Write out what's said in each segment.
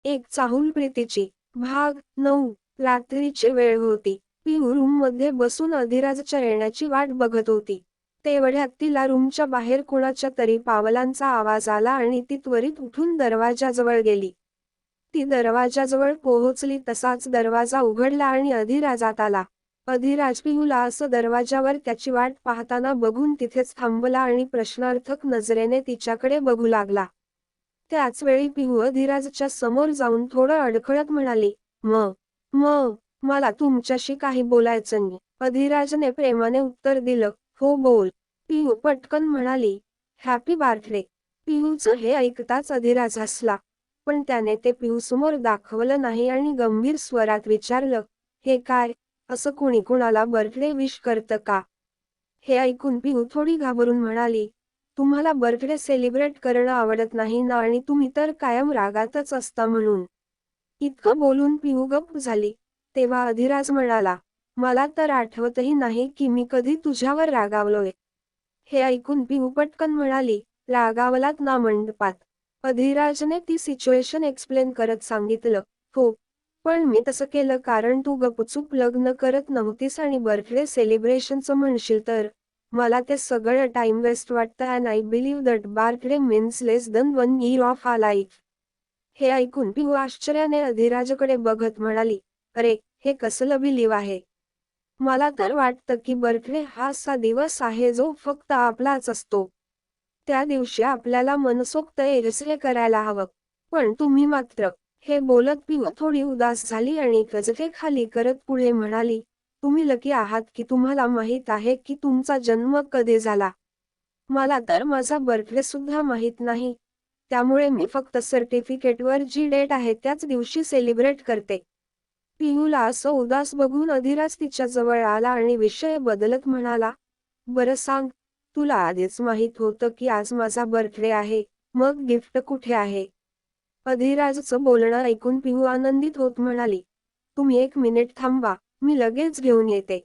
एक चाहूल प्रीतीची. भाग 9. रात्रीची वेळ होती. पिहू रूम मध्ये बसून अधिराजच्या येण्याची वाट बघत होती. तेवढ्यात तिला रूमच्या बाहेर कुणाच्या तरी पावलांचा आवाज आला आणि ती त्वरित उठून दरवाजाजवळ गेली. ती दरवाजाजवळ पोहोचली तसाच दरवाजा उघडला आणि अधिराज आत आला. अधिराज पिहूला असं दरवाजावर त्याची वाट पाहताना बघून तिथेच थांबला आणि प्रश्नार्थक नजरेने तिच्याकडे बघू लागला. त्याच वेळी पिहू अधिराजच्या समोर जाऊन थोडं अडखळत म्हणाली, म मला तुमच्याशी काही बोलायचं नाही. अधिराजने प्रेमाने उत्तर दिलं, हो बोल. पिहू पटकन म्हणाली, हॅपी बर्थडे. पिहूचं हे ऐकताच अधिराज हसला. पण त्याने ते पिहूसमोर दाखवलं नाही आणि गंभीर स्वरात विचारलं, हे काय, असं कुणी कुणाला बर्थडे विश करतं का? हे ऐकून पिहू थोडी घाबरून म्हणाली, तुम्हाला बर्थडे सेलिब्रेट करणं आवडत नाही ना आणि तुम्ही तर कायम रागातच असता म्हणून. इतकं बोलून पिहू गप्प झाली. तेव्हा अधिराज म्हणाला, मला तर आठवतही नाही की मी कधी तुझ्यावर रागावलोय. हे ऐकून पिहू पटकन म्हणाली, रागावलात ना मंडपात. अधिराजने ती सिच्युएशन एक्सप्लेन करत सांगितलं, हो. पण मी तसं केलं कारण तू गपचूप लग्न करत नव्हतीस आणि बर्थडे सेलिब्रेशनचं म्हणशील तर मला ते सगळं टाइम वेस्ट वाटतं and I believe that birthday means less than 1 year of our life. हे ऐकून पिहू आश्चर्याने अधिराजकडे बघत म्हणाली, अरे, हे कसलं बिलीव आहे? मला तर वाटतं की बर्थडे हा असा दिवस आहे जो फक्त आपलाच असतो. त्या दिवशी आपल्याला मनसोक्त एन्जॉय करायला हवं. पण तुम्ही मात्र. हे बोलत पिहू थोडी उदास झाली आणि गजके खाली करत पुढे म्हणाली, तुम्ही लकी आहात की तुम्हाला माहीत आहे की तुमचा जन्म कधी झाला. मला तर माझा बर्थडे सुद्धा माहीत नाही. त्यामुळे मी फक्त सर्टिफिकेटवर जी डेट आहे त्याच दिवशी सेलिब्रेट करते. पिहूला असं उदास बघून अधिराज तिच्या जवळ आला आणि विषय बदलत म्हणाला, बरं सांग, तुला आधीच माहीत होतं की आज माझा बर्थडे आहे, मग गिफ्ट कुठे आहे? अधिराजचं बोलणं ऐकून पिहू आनंदित होत म्हणाली, तुम्ही 1 मिनिट थांबा, मी लगेच घेऊन येते.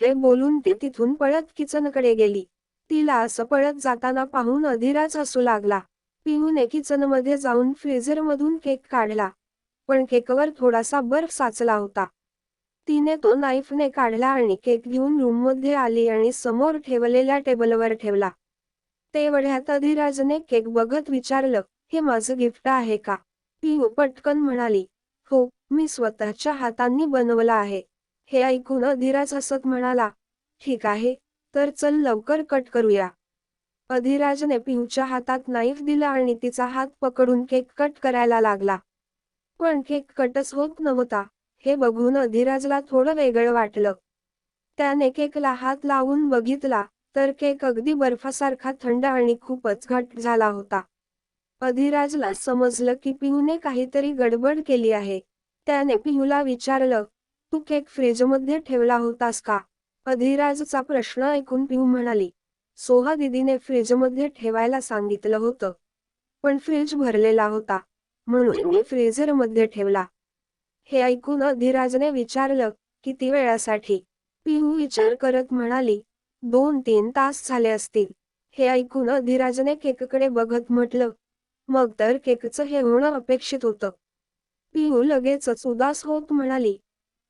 हे बोलून ती तिथून पळत किचनकडे गेली. तिला असं पळत जाताना पाहून अधिराज हसू लागला. पिहूने किचनमध्ये जाऊन फ्रीझरमधून केक काढला. पण केकवर थोडासा बर्फ साचला होता. तिने तो नाईफने काढला आणि केक घेऊन रूममध्ये आली आणि समोर ठेवलेल्या टेबलवर ठेवला. तेवढ्यात अधिराजने केक बघत विचारलं, हे माझं गिफ्ट आहे का? पिहू पटकन म्हणाली, हो, मी स्वतःच्या हातांनी बनवला आहे. हे ऐकून अधिराज हसत म्हणाला, ठीक आहे, तर चल लवकर कट करूया. अधिराजने पिहूच्या हातात नाईफ दिला आणि तिचा हात पकडून केक कट करायला लागला. पण केक कटच होत नव्हता. हे बघून अधिराजला थोडं वेगळं वाटलं. त्याने केकला हात लावून बघितला, तर केक अगदी बर्फासारखा थंड आणि खूपच घट्ट झाला होता. अधिराजला समजलं की पिहूने काहीतरी गडबड केली आहे. त्याने पिहूला विचारलं, तू केक फ्रीजमध्ये ठेवला होतास का? अधिराजचा प्रश्न ऐकून पिहू म्हणाली, सोहा दीदीने फ्रीजमध्ये ठेवायला सांगितलं होतं. पण फ्रीज भरलेला होता. म्हणून मी फ्रीझरमध्ये ठेवला. हे ऐकून अधिराजने विचारलं, किती वेळासाठी? पिहू विचार करत म्हणाली, 2-3 तास झाले असतील. हे ऐकून अधिराजने केककडे बघत म्हटलं, मग तर केकचं हे होणं अपेक्षित होतं. पिहू लगेचच उदास होत म्हणाली,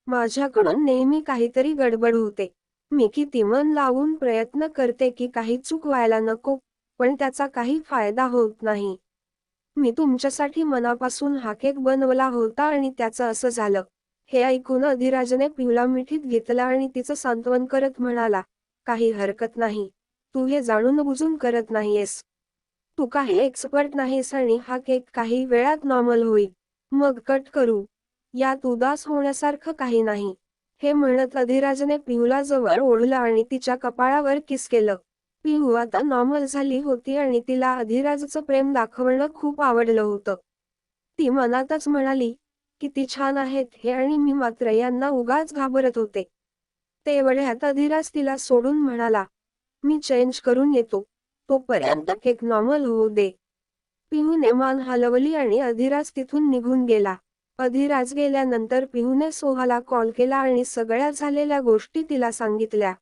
माझ्याकडून नेहमी काहीतरी गडबड होते. मी किती मन लावून प्रयत्न करते की काही चूक व्हायला नको, पण त्याचा काही फायदा होत नाही. मी तुमच्यासाठी मनापासून हा केक बनवला होता आणि त्याचं असं झालं. हे ऐकून अधिराजने पिहूला मिठीत घेतलं आणि तिचं सांत्वन करत म्हणाला, काही हरकत नाही. तू हे जाणून बुजून करत नाहीयेस. तू काही एक्सपर्ट नाहीस आणि हा केक काही वेळात नॉर्मल होईल. मग कट करू. यात उदास होण्यासारखं काही नाही. हे म्हणत अधिराजने पिहूला जवळ ओढलं आणि तिच्या कपाळावर किस केलं. पिहू आता नॉर्मल झाली होती आणि तिला अधिराजचं प्रेम दाखवणं खूप आवडलं होतं. ती मनातच म्हणाली, किती छान आहेत हे आणि मी मात्र यांना उगाच घाबरत होते. तेवढ्यात अधिराज तिला सोडून म्हणाला, मी चेंज करून येतो. तोपर्यंत केक नॉर्मल होऊ दे. पिहूने मान हलवली आणि अधिराज तिथून निघून गेला. अधिराज गेल्यानंतर पिहूने सोहाला कॉल केला आणि सगळ्या झालेल्या गोष्टी तिला सांगितल्या.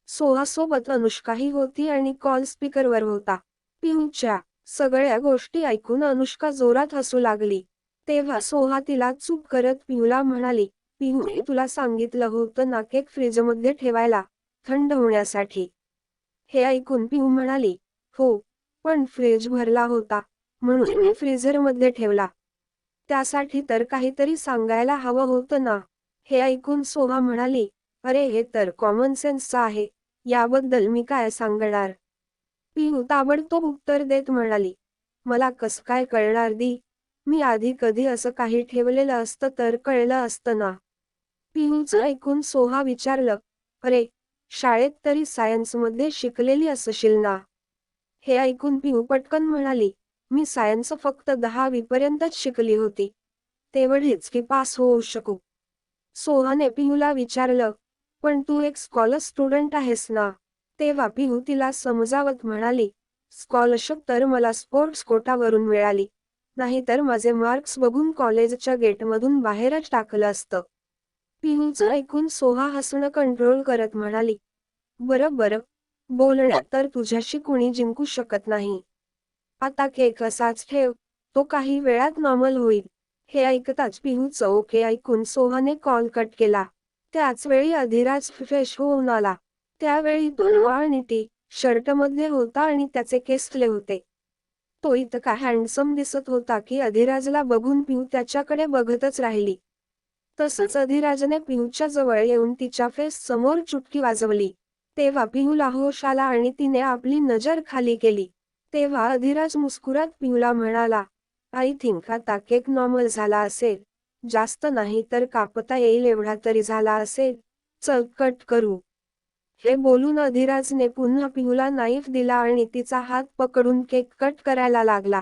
सोहासोबत अनुष्काही होती आणि कॉल स्पीकरवर होता. पिहूच्या सगळ्या गोष्टी ऐकून अनुष्का जोरात हसू लागली. तेव्हा सोहा तिला चूप करत पिहूला म्हणाली, पिहू तुला सांगितलं होतं ना केक फ्रीजमध्ये ठेवायला, थंड होण्यासाठी. हे ऐकून पिहू म्हणाली, हो, पण फ्रीज भरला होता, म्हणून मी फ्रीझरमध्ये ठेवला. त्यासाठी तर काहीतरी सांगायला हवं होतं ना. हे ऐकून सोहा म्हणाली, अरे हे तर कॉमन सेन्सचं आहे, याबद्दल मी काय सांगणार. पिहू ताबडतोब उत्तर देत म्हणाली, मला कसं काय कळणार दी, मी आधी कधी असं काही ठेवलेलं असतं तर कळलं असतं ना. पिहूचं ऐकून सोहा विचारलं, अरे, शाळेत तरी सायन्समध्ये शिकलेली असशील ना. हे ऐकून पिहू पटकन म्हणाली, मी सायन्स फक्त 10वी पर्यंतच शिकली होती. तेवढेच की पास होऊ शकू. सोहाने पिहूला विचारलं, पण तू एक स्कॉलर स्टुडंट आहेस ना. तेव्हा पिहू तिला समजावत म्हणाली, स्कॉलरशिप तर मला स्पोर्ट्स कोटावरून मिळाली, नाहीतर माझे मार्क्स बघून कॉलेजच्या गेटमधून बाहेरच टाकलं असतं. पिहूचं ऐकून सोहा हसणं कंट्रोल करत म्हणाली, बरं बरं, बोलण्यात तर तुझ्याशी कुणी जिंकू शकत नाही. आता केक असाच ठेव, तो काही वेळात नॉर्मल होईल. हे ऐकताच पिहूचं ओके ऐकून सोहाने कॉल कट केला. त्याच वेळी अधिराज फ्रेश होऊन आला. त्यावेळी तो आणि टी शर्टमध्ये होता आणि त्याचे केस फुलले होते. तो इतका हँडसम दिसत होता की अधिराजला बघून पिहू त्याच्याकडे बघतच राहिली. तसंच अधिराजने पिहूच्या जवळ येऊन तिच्या फेस समोर चुटकी वाजवली. तेव्हा पिहूला होश आला आणि तिने आपली नजर खाली केली. तेव्हा अधिराज मुस्कुरात पिहूला म्हणाला, आय थिंक आता केक नॉर्मल झाला असेल. जास्त नाही तर कापता येईल एवढा तरी झाला असेल. चल कट करू. हे बोलून अधिराजने पुन्हा पिहूला नाईफ दिला आणि तिचा हात पकडून केक कट करायला लागला.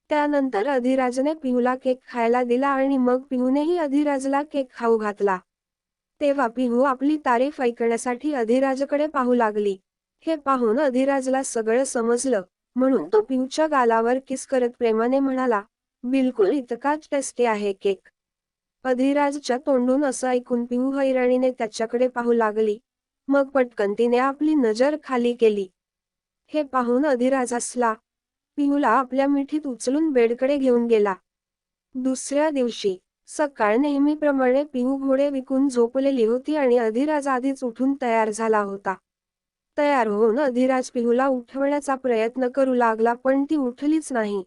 त्यानंतर अधिराजने पिहूला केक खायला दिला आणि मग पिहूनेही अधिराजला केक खाऊ घातला. तेव्हा पिहू आपली तारीफ ऐकण्यासाठी अधिराजकडे पाहू लागली. हे पाहून अधिराजला सगळं समजलं, म्हणून तो पिहूच्या गालावर किस करत प्रेमाने म्हणाला, बिलकुल इतकाच टेस्टी आहे केक. अधिराजच्या तोंडून असं ऐकून पिहू हैराणीने त्याच्याकडे पाहू लागली. मग पटकन तिने आपली नजर खाली केली. हे पाहून अधिराज हसला. पिहूला आपल्या मिठीत उचलून बेडकडे घेऊन गेला. दुसऱ्या दिवशी सकाळ नेहमीप्रमाणे पिहू घोडे विकून झोपलेली होती आणि अधिराज आधीच उठून तयार झाला होता. तयार होऊन अधिराज पिहूला उठवण्याचा प्रयत्न करू लागला पण ती उठलीच नाही.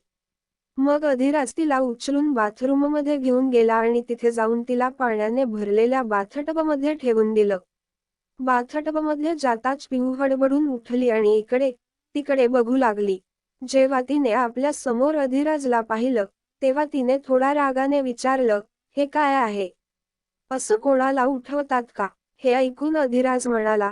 मग अधिराज तिला उचलून बाथरूममध्ये घेऊन गेला आणि तिथे जाऊन तिला पाण्याने भरलेल्या बाथटबमध्ये ठेवून दिलं. बाथटबमध्ये जाताच पिहू हडबडून उठली आणि इकडे तिकडे बघू लागली. जेव्हा तिने आपल्या समोर अधिराजला पाहिलं, तेव्हा तिने थोडा रागाने विचारलं, हे काय आहे? असं कोणाला उठवतात का? हे ऐकून अधिराज म्हणाला,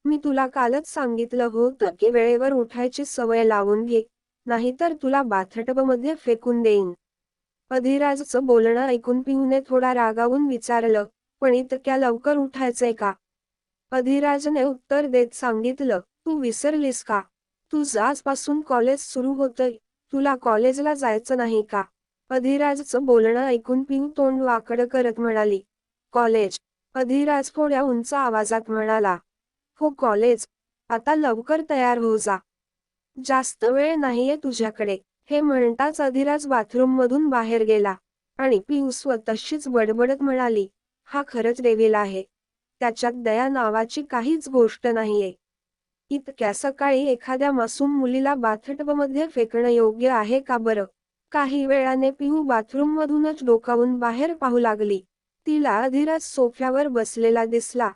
मी तुला कालच सांगितलं होतं की वेळेवर उठायची सवय लावून घे, नाहीतर तुला बाथटबमध्ये फेकून देईन. अधिराजचं बोलणं ऐकून पिहूने थोडा रागावून विचारलं, पण इतक्या लवकर उठायचंय का? अधिराजने उत्तर देत सांगितलं, तू विसरलीस का? तुझं आजपासून कॉलेज सुरू होतंय, तुला कॉलेजला जायचं नाही का? अधिराजचं बोलणं ऐकून पिहू तोंड वाकडं करत म्हणाली, कॉलेज. अधिराज थोड्या उंच आवाजात म्हणाला, हो कॉलेज. आता लवकर तयार हो जा. जास्त वेळ नाहीये तुझ्याकडे. हे म्हणताच अधिराज बाथरूममधून बाहेर गेला. आणि पिहू स्वतःशीच बडबडत म्हणाली, हा खरंच डेव्हिल आहे. त्याच्यात दया नावाची काहीच गोष्ट नाहीये. इतक्या सकाळी एखाद्या मासूम मुलीला बाथटबमध्ये फेकणं योग्य आहे का बरं? काही वेळाने पिहू बाथरूममधूनच डोकावून बाहेर पाहू लागली. तिला अधिराज सोफ्यावर बसलेला दिसला.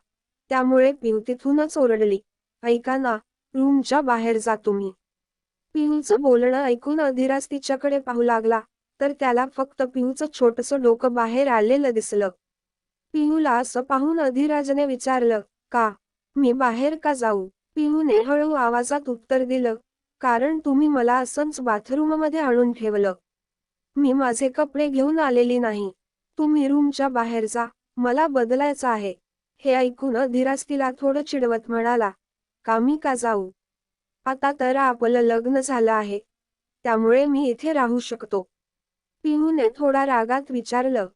त्यामुळे पिहू तिथूनच ओरडली, ऐका ना, रूमच्या बाहेर जा तुम्ही. पिहूचं बोलणं ऐकून अधिराज तिच्याकडे पाहू लागला, तर त्याला फक्त पिहूचं छोटंसं डोकं बाहेर आलेलं दिसलं. पिहूला असं पाहून अधिराजने विचारलं, का? मी बाहेर का जाऊ? पिहूने हळू आवाजात उत्तर दिलं, कारण तुम्ही मला असंच बाथरूममध्ये आणून ठेवलं. मी माझे कपडे घेऊन आलेली नाही. तुम्ही रूमच्या बाहेर जा, मला बदलायचं आहे. हे ऐकून अधिराज तिला थोडं चिडवत म्हणाला, का मी का जाऊ? आता तर आपलं लग्न झालं आहे. त्यामुळे मी इथे राहू शकतो. पिहूने थोडा रागात विचारलं,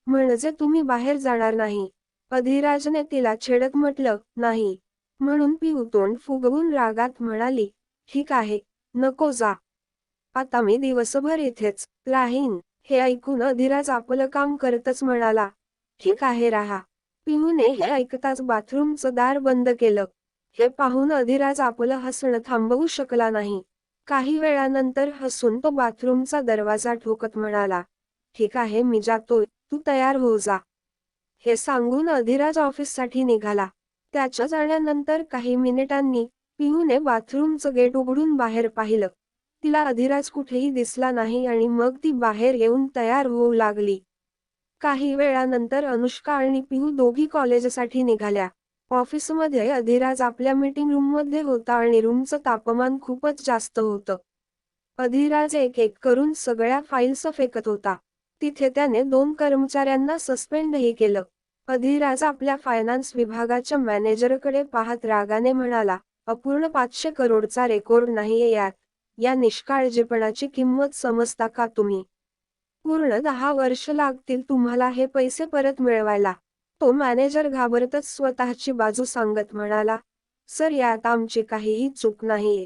म्हणजे तुम्ही बाहेर जाणार नाही? अधिराजने तिला छेडत म्हटलं, नाही. म्हणून पिहू तोंड फुगवून रागात म्हणाली, ठीक आहे, नको जा. आता मी दिवसभर इथेच राहीन. हे ऐकून अधिराज आपलं काम करतच म्हणाला, ठीक आहे राहा. पिहूने हे ऐकताच बाथरूमचं दार बंद केलं. हे पाहून अधिराज आपलं हसणं थांबवू शकला नाही. काही वेळानंतर हसून तो बाथरूमचा दरवाजा ठोकत म्हणाला, ठीक आहे मी जातोय, तू तयार हो जा. हे सांगून अधिराज ऑफिससाठी निघाला. त्याच्या जाण्यानंतर काही मिनिटांनी पिहूने बाथरूमचं गेट उघडून बाहेर पाहिलं. तिला अधिराज कुठेही दिसला नाही आणि मग ती बाहेर येऊन तयार होऊ लागली. काही वेळानंतर अनुष्का आणि पिहू दोघी कॉलेजसाठी निघाल्या. ऑफिसमध्ये अधिराज आपल्या मीटिंग रूममध्ये होता आणि रूमचं तापमान खूपच जास्त होतं. अधिराज एक एक करून सगळ्या फाईल्स फेकत होता. तिथे त्याने 2 कर्मचाऱ्यांना सस्पेंडही केलं. अधिराज आपल्या फायनान्स विभागाच्या मॅनेजरकडे पाहत रागाने म्हणाला, अपूर्ण 500 करोडचा रेकॉर्ड नाहीये यात. या निष्काळजीपणाची किंमत समजता का तुम्ही? पूर्ण 10 वर्ष लागतील तुम्हाला हे पैसे परत मिळवायला. तो मॅनेजर घाबरतच स्वतःची बाजू सांगत म्हणाला, सर यात आमची काहीही चूक नाहीये.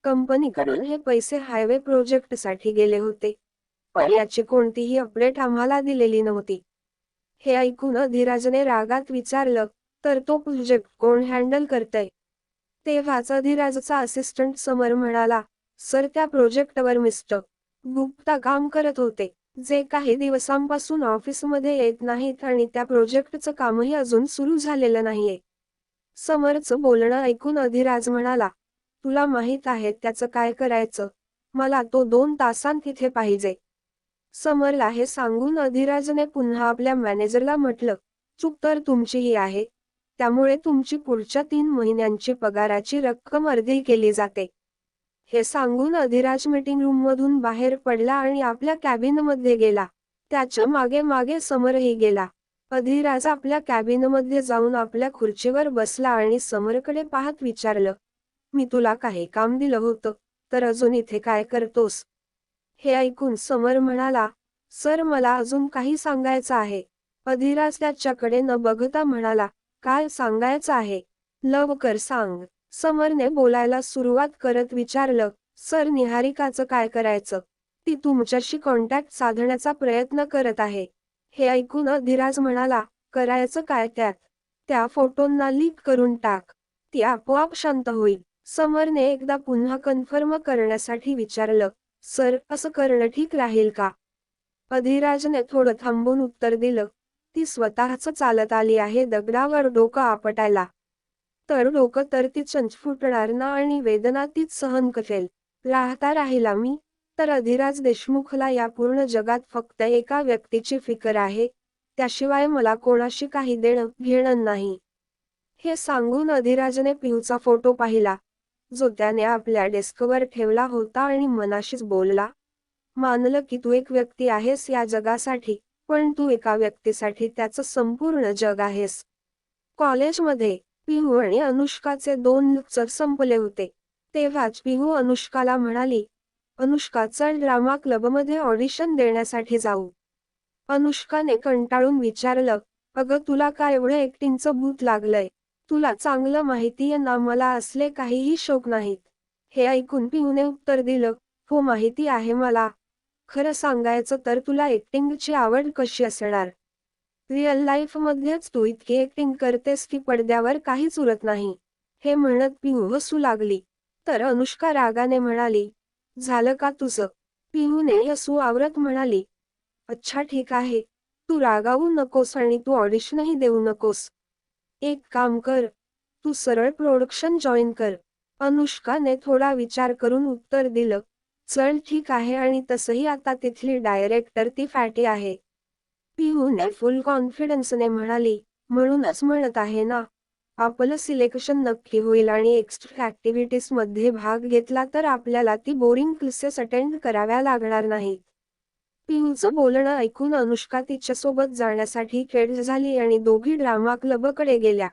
कंपनीकडून हे पैसे हायवे प्रोजेक्टसाठी गेले होते. पण याची कोणतीही अपडेट आम्हाला दिलेली नव्हती. हे ऐकून धीराजने रागात विचारलं, तर तो प्रोजेक्ट कोण हँडल करतंय? तेव्हाच धीराजचा असिस्टंट समर म्हणाला, सर त्या प्रोजेक्टवर मिस्टर गुप्ता काम करत होते, जे काही दिवसांपासून ऑफिसमध्ये येत नाहीत आणि त्या प्रोजेक्टचं कामही अजून सुरू झालेलं नाहीये. समरचं बोलणं ऐकून अधिराज म्हणाला, तुला माहित आहे त्याचं काय करायचं? मला तो 2 तासांत तिथे पाहिजे. समरला हे सांगून अधिराजने पुन्हा आपल्या मॅनेजरला म्हटलं, चूक तर तुमचीही आहे. त्यामुळे तुमची पुढच्या 3 महिन्यांची पगाराची रक्कम अर्धी केली जाते. हे सांगून अधिराज मीटिंग रूममधून बाहेर पडला आणि आपल्या कॅबिनमध्ये गेला. त्याच्या मागे मागे समरही गेला. अधिराज आपल्या कॅबिनमध्ये जाऊन आपल्या खुर्चीवर बसला आणि समरकडे पाहत विचारलं, मी तुला काही काम दिलं होतं, तर अजून इथे काय करतोस? हे ऐकून समर म्हणाला, सर मला अजून काही सांगायचं आहे. अधिराज त्याच्याकडे न बघता म्हणाला, काय सांगायचं आहे? लवकर सांग. समरने बोलायला सुरुवात करत विचारलं, सर निहारिकाचं काय करायचं? ती तुमच्याशी कॉन्टॅक्ट साधण्याचा प्रयत्न करत आहे. हे ऐकून अधिराज म्हणाला, करायचं काय त्यात? त्या फोटोंना लीक करून टाक. ती आपोआप शांत होईल. समरने एकदा पुन्हा कन्फर्म करण्यासाठी विचारलं, सर असं करणं ठीक राहील का? अधिराजने थोडं थांबून उत्तर दिलं, ती स्वतःच चालत आली आहे दगडावर डोकं आपटायला. तर डोकं तर तिचंच फुटणार ना आणि वेदना तीच सहन करेल. राहता राहिला मी, तर अधिराज देशमुखला या पूर्ण जगात फक्त एका व्यक्तीची फिकर आहे, त्याशिवाय मला कोणाशी काही देणं घेणं नाही. हे सांगून अधिराजने पिहूचा फोटो पाहिला, जो त्याने आपल्या डेस्कवर ठेवला होता आणि मनाशीच बोलला, मानलं की तू एक व्यक्ती आहेस या जगासाठी, पण तू एका व्यक्तीसाठी त्याचं संपूर्ण जग आहेस. कॉलेजमध्ये पिहू आणि अनुष्काचे 2 लेक्चर संपले होते. तेव्हाच पिहू अनुष्काला म्हणाली, अनुष्का चल ड्रामा क्लबमध्ये ऑडिशन देण्यासाठी जाऊ. अनुष्काने कंटाळून विचारलं, अगं तुला काय एवढं ऍक्टिंगचं भूत लागलंय? तुला चांगलं माहितीये ना मला असले काहीही शौक नाहीत. हे ऐकून पिहूने उत्तर दिलं, हो माहिती आहे मला. खरं सांगायचं तर तुला ऍक्टिंगची आवड कशी असणार? रिअल लाईफमध्येच तू इतकी ऍक्टिंग करतेस की पडद्यावर काहीच उरत नाही. हे म्हणत पिहू हसू लागली. तर अनुष्का रागाने म्हणाली, झालं का तुझं? पिहूने हसू आवरत म्हणाली, अच्छा ठीक आहे. तू रागावू नकोस आणि तू ऑडिशनही देऊ नकोस. एक काम कर, तू सरळ प्रोडक्शन जॉईन कर. अनुष्काने थोडा विचार करून उत्तर दिलं, चल ठीक आहे आणि तसंही आता तिथली डायरेक्टर ती फॅटी आहे. पिहूने फुल कॉन्फिडन्सने म्हणाली, म्हणूनच म्हणत आहे ना, आपलं सिलेक्शन नक्की होईल आणि एक्स्ट्रा ॲक्टिव्हिटीजमध्ये भाग घेतला तर आपल्याला ती बोरिंग क्लासेस अटेंड कराव्या लागणार नाहीत. पिहूचं बोलणं ऐकून अनुष्का तिच्यासोबत जाण्यासाठी खेळ झाली आणि दोघी ड्रामा क्लबकडे गेल्या.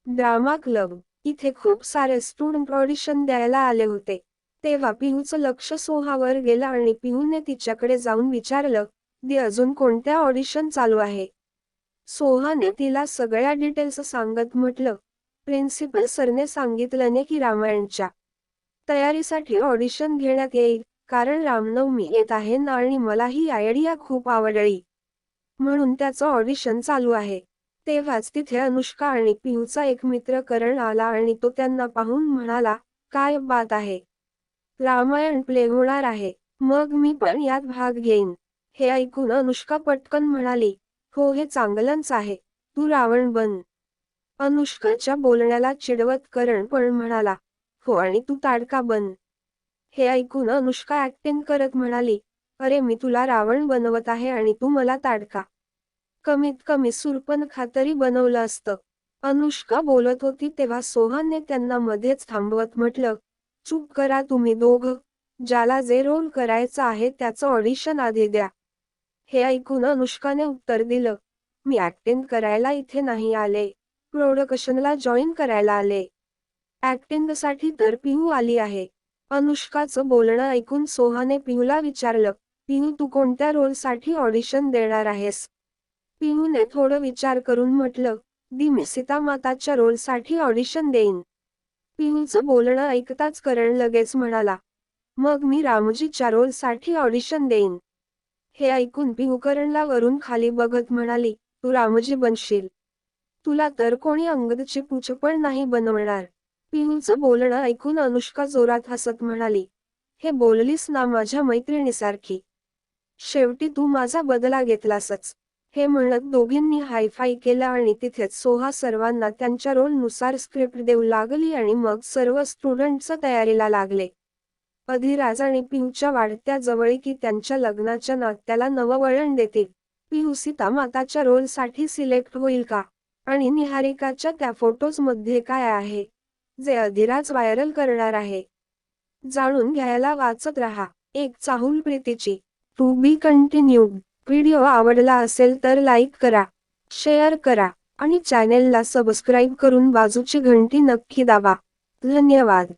ड्रामा क्लब इथे खूप सारे स्टुडंट ऑडिशन द्यायला आले होते. तेव्हा पिहूचं लक्ष सोहावर गेलं आणि पिहूने तिच्याकडे जाऊन विचारलं, दी अजून कोणत्या ऑडिशन चालू आहे? सोहाने तिला सगळ्या डिटेल्स सांगत म्हटलं, प्रिन्सिपल सरने सांगितलं की रामायणच्या तयारीसाठी ऑडिशन घेण्यात येईल, कारण रामनवमी येत आहे ना आणि मला ही आयडिया खूप आवडली. म्हणून त्याचं ऑडिशन चालू आहे. तेव्हाच तिथे अनुष्का आणि पियूचा एक मित्र करण आला आणि तो त्यांना पाहून म्हणाला, काय बात आहे. रामायण प्ले होणार आहे. मग मी पण यात भाग घेईन. हे ऐकून अनुष्का पटकन म्हणाली, हो हे चांगलंच आहे. तू रावण बन. अनुष्काच्या बोलण्याला चिडवत करण पण म्हणाला, हो आणि तू ताडका बन. हे ऐकून अनुष्का ऍक्टिंग करत म्हणाली, अरे मी तुला रावण बनवत आहे आणि तू मला ताडका. कमीत कमी शूर्पणखा तरी बनवलं असतं. अनुष्का बोलत होती तेव्हा सोहनने त्यांना मध्येच थांबवत म्हटलं, चूप करा तुम्ही दोघं. ज्याला जे रोल करायचं आहे त्याचं ऑडिशन आधी द्या. हे ऐकून अनुष्काने उत्तर दिलं, मी ऍक्टिंग करायला इथे नाही आले. प्रोडक्शनला जॉईन करायला आले. ऍक्टिंगसाठी तर पिहू आली आहे. अनुष्काचं बोलणं ऐकून सोहाने पिहूला विचारलं, पिहू तू कोणत्या रोलसाठी ऑडिशन देणार आहेस? पिहूने थोडं विचार करून म्हटलं, मी सीतामाताच्या रोलसाठी ऑडिशन देईन. पिहूचं बोलणं ऐकताच करण लगेच म्हणाला, मग मी रामजीच्या रोलसाठी ऑडिशन देईन. हे ऐकून पिहू करणला वरून खाली बघत म्हणाली, तू रामजी बनशील. तुला तर कोणी अंगदची पूछ पण नाही बनवणार. पिहूचं बोलणं ऐकून अनुष्का जोरात हसत म्हणाली, हे बोललीस ना माझ्या मैत्रिणीसारखी. शेवटी तू माझा बदला घेतलासच. हे म्हणत दोघींनी हायफाय केला आणि तिथेच सोहा सर्वांना त्यांच्या रोलनुसार स्क्रिप्ट देऊ लागली आणि मग सर्व स्टुडंट्स तयारीला लागले. अधिराज आणि पिहूच्या वाढत्या जवळीकी त्यांच्या लग्नाच्या नात्याला नवं वळण देतील. पिहू सीता माताच्या रोलसाठी सिलेक्ट होईल का? आणि निहारिकाच्या त्या फोटोजमध्ये काय आहे, जे अधिराज व्हायरल करणार आहे? जाणून घ्यायला वाचत रहा. एक चाहूल प्रीतीची. To be continued. व्हिडिओ आवडला असेल तर लाईक करा, शेअर करा आणि चॅनेलला सबस्क्राईब करून बाजूची घंटी नक्की दाबा. धन्यवाद.